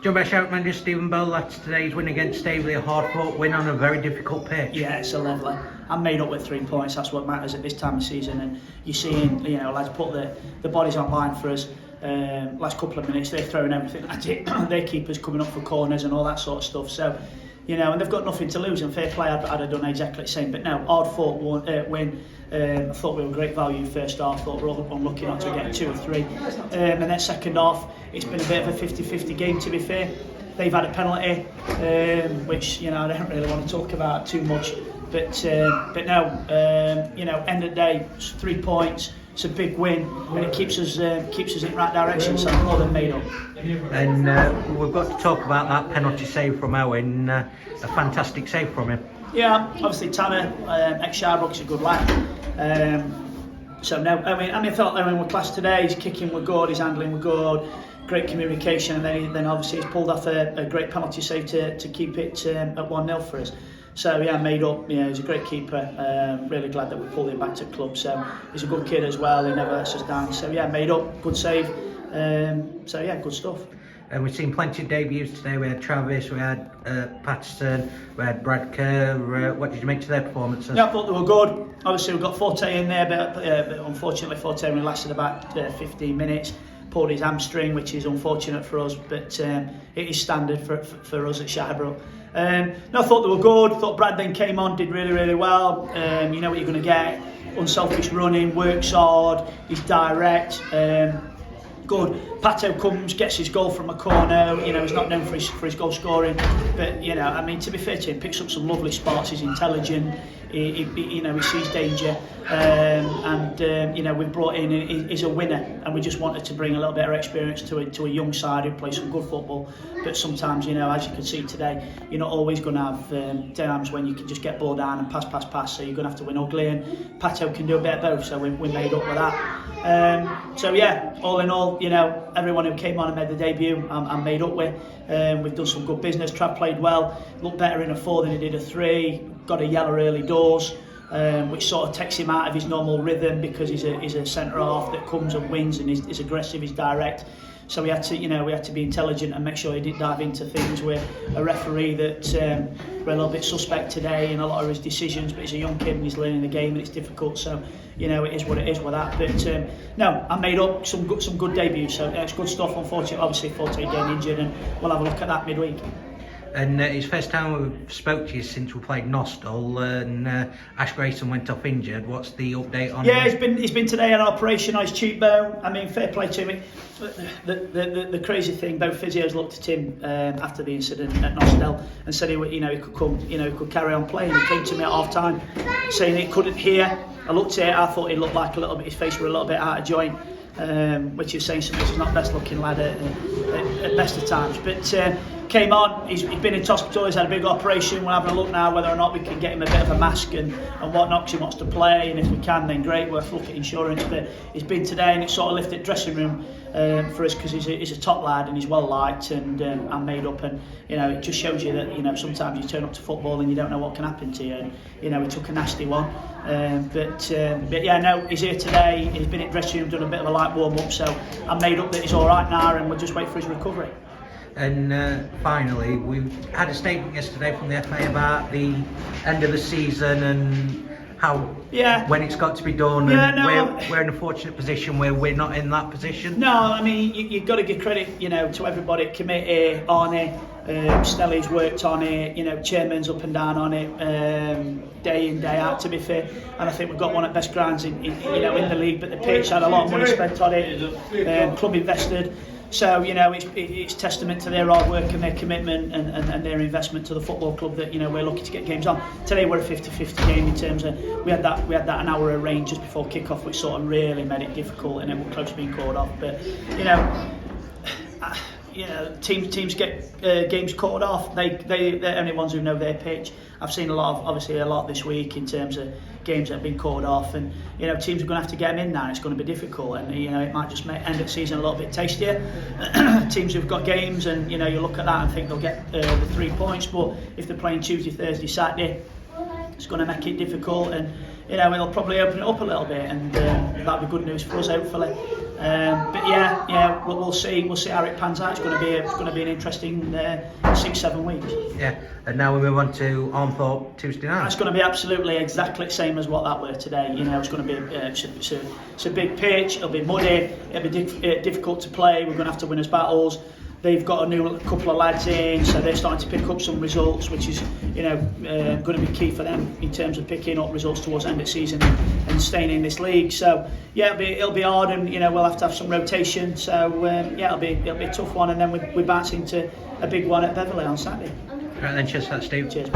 Joe Best out manager Stephen Bodle after today's win against Staveley, a hard-fought win on a very difficult pitch. Yeah, it's a leveller. I'm made up with 3 points. That's what matters at this time of season. And you're seeing, lads put the bodies on line for us. Last couple of minutes, they're throwing everything at it. Their keepers coming up for corners and all that sort of stuff. So, and they've got nothing to lose. And fair play, I'd have done exactly the same. But no, hard-fought win. I thought we were great value first half. Thought we were unlucky not to get 2 or 3. And then second half, it's been a bit of a 50-50 game, to be fair. They've had a penalty, which I don't really want to talk about too much. But no, end of the day, 3 points. It's a big win, and it keeps us in the right direction. So I'm more than made up. And we've got to talk about that penalty save from Owen. A fantastic save from him. Yeah, obviously Tanner, ex-Shirebrook, is a good lad. So no, I felt Owen were class today. His kicking were good, his handling were good, great communication, and then obviously he's pulled off a great penalty save to keep it at 1-0 for us. So yeah, made up. Yeah, he's a great keeper. Really glad that we pulled him back to club. So he's a good kid as well. He never lets us down. So yeah, made up. Good save. So yeah, good stuff. And we've seen plenty of debuts today. We had Travis, we had Patterson, we had Brad Kerr. What did you make to their performances? Yeah, I thought they were good. Obviously, we've got Forte in there, but unfortunately, Forte only lasted about 15 minutes. Pulled his hamstring, which is unfortunate for us, but it is standard for us at Shirebrook. I thought they were good. Thought Brad then came on, did really, really well. You know what you're going to get. Unselfish running, works hard, he's direct. Good. Pato comes, gets his goal from a corner. He's not known for his goal scoring, but to be fair to him, picks up some lovely spots. He's intelligent. He sees danger, and we've brought in. He's a winner, and we just wanted to bring a little bit of experience to a young side who play some good football. But sometimes, as you can see today, you're not always going to have times when you can just get ball down and pass. So you're going to have to win ugly, and Pato can do a bit of both. So we made up with that. So yeah, all in all, everyone who came on and made the debut, I'm made up with. We've done some good business. Trav played well, looked better in a 4 than he did a 3. Got a yellow early doors, which sort of takes him out of his normal rhythm because he's a centre half that comes and wins and is aggressive, is direct. So we had to be intelligent and make sure he didn't dive into things with a referee that were a little bit suspect today in a lot of his decisions. But he's a young kid and he's learning the game and it's difficult. So it is what it is with that. But no, I made up some good debuts. So it's good stuff. Unfortunately, obviously Forte getting injured, and we'll have a look at that midweek. And it's first time we've spoke to you since we played Nostell, and Ash Grayson went off injured. What's the update on him? Yeah, he's been today on operation on his cheekbone. Fair play to him. The crazy thing, both physios looked at him after the incident at Nostell and said he could come, he could carry on playing. He came to me at half time saying he couldn't hear. I looked at it, I thought he looked like a little bit, his face were a little bit out of joint. Which is saying something. He's not best looking lad at best of times, but came on. He's been in hospital. He's had a big operation. We're having a look now whether or not we can get him a bit of a mask and whatnot, because he wants to play, and if we can, then great. We'll look at insurance. But he's been today, and it's sort of lifted dressing room for us because he's a top lad and he's well liked, and I'm made up, and it just shows you that sometimes you turn up to football and you don't know what can happen to you. And he took a nasty one. But yeah, no, he's here today. He's been in dressing room, done a bit of a light warm up, so I'm made up that he's all right now, and we'll just wait for his recovery. And finally, we had a statement yesterday from the FA about the end of the season and how when it's got to be done. Yeah, and we're in a fortunate position where we're not in that position. No, you've got to give credit, to everybody, committee, Arnie, Snelly's worked on it, chairman's up and down on it, day in, day out, to be fair. And I think we've got one of the best grounds in the league, but the pitch had a lot of money spent on it, club invested. So, it's testament to their hard work and their commitment and their investment to the football club that, we're lucky to get games on. Today we're a 50-50 game in terms of, we had that an hour arranged just before kick-off, which sort of really made it difficult, and then we're close to being called off. But, teams get games called off. They're the only ones who know their pitch. I've seen a lot this week in terms of games that have been called off, and teams are going to have to get them in now. And it's going to be difficult, and it might just end the season a little bit tastier. Teams who've got games, and you look at that and think they'll get the 3 points, but if they're playing Tuesday, Thursday, Saturday, it's going to make it difficult, and it'll probably open it up a little bit, and that'll be good news for us, hopefully. But yeah, we'll see how it pans out. It's going to be an interesting 6-7 weeks. Yeah, and now we move on to Ormthorpe Tuesday night. It's going to be absolutely exactly the same as what that were today. You know, it's going to be it's a big pitch. It'll be muddy. It'll be difficult to play. We're going to have to win as battles. They've got a couple of lads in, so they're starting to pick up some results, which is, going to be key for them in terms of picking up results towards the end of the season and staying in this league. So yeah, it'll be hard, and we'll have to have some rotation. So it'll be a tough one, and then we bounce into a big one at Beverley on Saturday. Right then, cheers for that, Steve. Cheers.